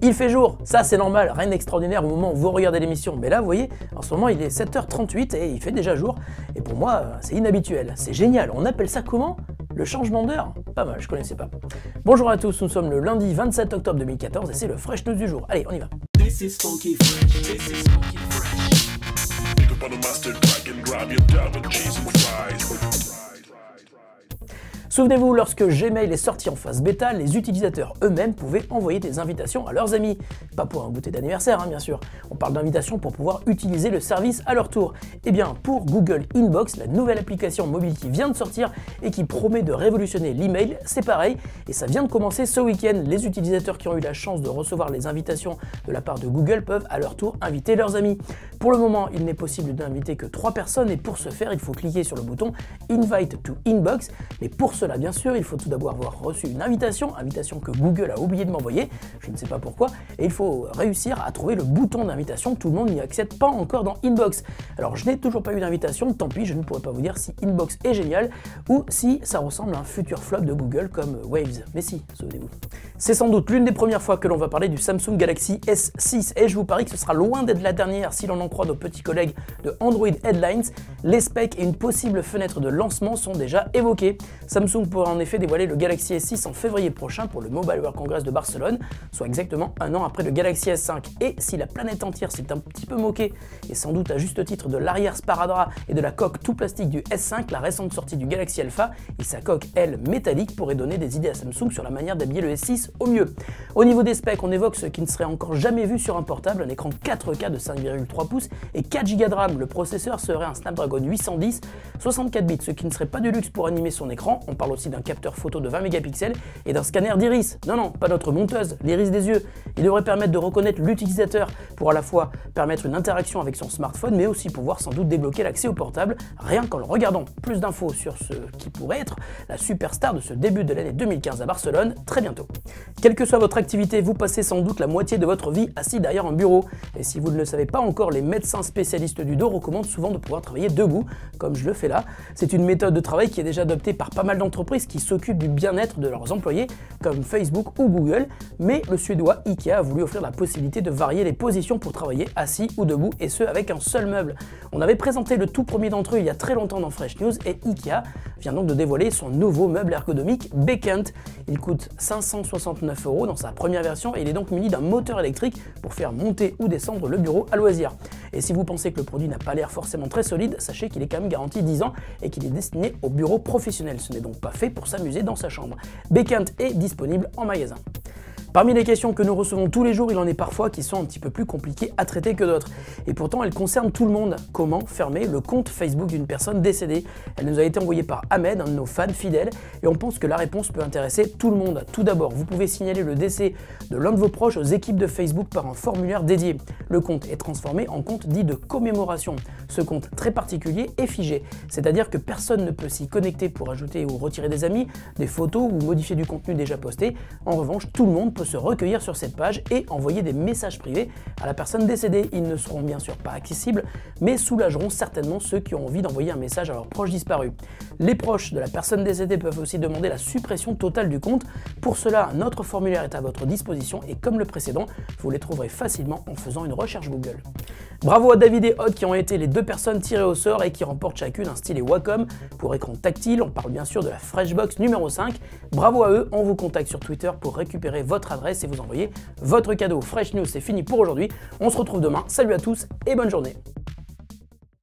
Il fait jour, ça c'est normal, rien d'extraordinaire au moment où vous regardez l'émission. Mais là, vous voyez, en ce moment il est 7h38 et il fait déjà jour. Et pour moi, c'est inhabituel, c'est génial. On appelle ça comment? Le changement d'heure? Pas mal, je connaissais pas. Bonjour à tous, nous sommes le lundi 27 octobre 2014 et c'est le Fresh News du jour. Allez, on y va. This is funky fresh. This is funky fresh. Think about a mustard pack and grab your double cheese and fries. Souvenez-vous, lorsque Gmail est sorti en phase bêta, les utilisateurs eux-mêmes pouvaient envoyer des invitations à leurs amis. Pas pour un goûter d'anniversaire, bien sûr. On parle d'invitations pour pouvoir utiliser le service à leur tour. Eh bien, pour Google Inbox, la nouvelle application mobile qui vient de sortir et qui promet de révolutionner l'email, c'est pareil. Et ça vient de commencer ce week-end. Les utilisateurs qui ont eu la chance de recevoir les invitations de la part de Google peuvent à leur tour inviter leurs amis. Pour le moment, il n'est possible d'inviter que 3 personnes et pour ce faire, il faut cliquer sur le bouton Invite to Inbox. Mais pour cela, bien sûr, il faut tout d'abord avoir reçu une invitation que Google a oublié de m'envoyer, je ne sais pas pourquoi, et il faut réussir à trouver le bouton d'invitation. Tout le monde n'y accède pas encore dans Inbox. Alors je n'ai toujours pas eu d'invitation, tant pis, je ne pourrais pas vous dire si Inbox est génial ou si ça ressemble à un futur flop de Google comme Waves. Mais si, souvenez-vous. C'est sans doute l'une des premières fois que l'on va parler du Samsung Galaxy S6 et je vous parie que ce sera loin d'être la dernière si l'on en croit nos petits collègues de Android Headlines. Les specs et une possible fenêtre de lancement sont déjà évoqués. Samsung pourrait en effet dévoiler le Galaxy S6 en février prochain pour le Mobile World Congress de Barcelone, soit exactement un an après le Galaxy S5. Et si la planète entière s'est un petit peu moquée, et sans doute à juste titre de l'arrière sparadrap et de la coque tout plastique du S5, la récente sortie du Galaxy Alpha et sa coque, elle, métallique, pourrait donner des idées à Samsung sur la manière d'habiller le S6 au mieux. Au niveau des specs, on évoque ce qui ne serait encore jamais vu sur un portable, un écran 4K de 5,3 pouces et 4 Go de RAM. Le processeur serait un Snapdragon 810, 64 bits, ce qui ne serait pas du luxe pour animer son écran. On parle aussi d'un capteur photo de 20 mégapixels et d'un scanner d'iris. Non, pas notre monteuse, l'iris des yeux. Il devrait permettre de reconnaître l'utilisateur pour à la fois permettre une interaction avec son smartphone, mais aussi pouvoir sans doute débloquer l'accès au portable, rien qu'en le regardant. Plus d'infos sur ce qui pourrait être la superstar de ce début de l'année 2015 à Barcelone, très bientôt. Quelle que soit votre activité, vous passez sans doute la moitié de votre vie assis derrière un bureau. Et si vous ne le savez pas encore, les médecins spécialistes du dos recommandent souvent de pouvoir travailler debout, comme je le fais là. C'est une méthode de travail qui est déjà adoptée par pas mal d'entreprises qui s'occupent du bien-être de leurs employés, comme Facebook ou Google, mais le suédois Ikea a voulu offrir la possibilité de varier les positions pour travailler assis ou debout, et ce avec un seul meuble. On avait présenté le tout premier d'entre eux il y a très longtemps dans Fresh News, et Ikea vient donc de dévoiler son nouveau meuble ergonomique Bekant. Il coûte 569 € dans sa première version et il est donc muni d'un moteur électrique pour faire monter ou descendre le bureau à loisir. Et si vous pensez que le produit n'a pas l'air forcément très solide, sachez qu'il est quand même garanti 10 ans et qu'il est destiné au bureau professionnel. Ce n'est donc pas fait pour s'amuser dans sa chambre. Bekant est disponible en magasin. Parmi les questions que nous recevons tous les jours, il en est parfois qui sont un petit peu plus compliquées à traiter que d'autres. Et pourtant, elles concernent tout le monde. Comment fermer le compte Facebook d'une personne décédée? Elle nous a été envoyée par Ahmed, un de nos fans fidèles, et on pense que la réponse peut intéresser tout le monde. Tout d'abord, vous pouvez signaler le décès de l'un de vos proches aux équipes de Facebook par un formulaire dédié. Le compte est transformé en compte dit de commémoration. Ce compte très particulier est figé, c'est-à-dire que personne ne peut s'y connecter pour ajouter ou retirer des amis, des photos ou modifier du contenu déjà posté. En revanche, tout le monde peut se recueillir sur cette page et envoyer des messages privés à la personne décédée. Ils ne seront bien sûr pas accessibles, mais soulageront certainement ceux qui ont envie d'envoyer un message à leurs proches disparus. Les proches de la personne décédée peuvent aussi demander la suppression totale du compte. Pour cela, un autre formulaire est à votre disposition et comme le précédent, vous les trouverez facilement en faisant une recherche Google. Bravo à David et Odd qui ont été les deux personnes tirées au sort et qui remportent chacune un stylet Wacom pour écran tactile. On parle bien sûr de la Freshbox numéro 5. Bravo à eux, on vous contacte sur Twitter pour récupérer votre adresse et vous envoyer votre cadeau. Fresh News, c'est fini pour aujourd'hui. On se retrouve demain. Salut à tous et bonne journée.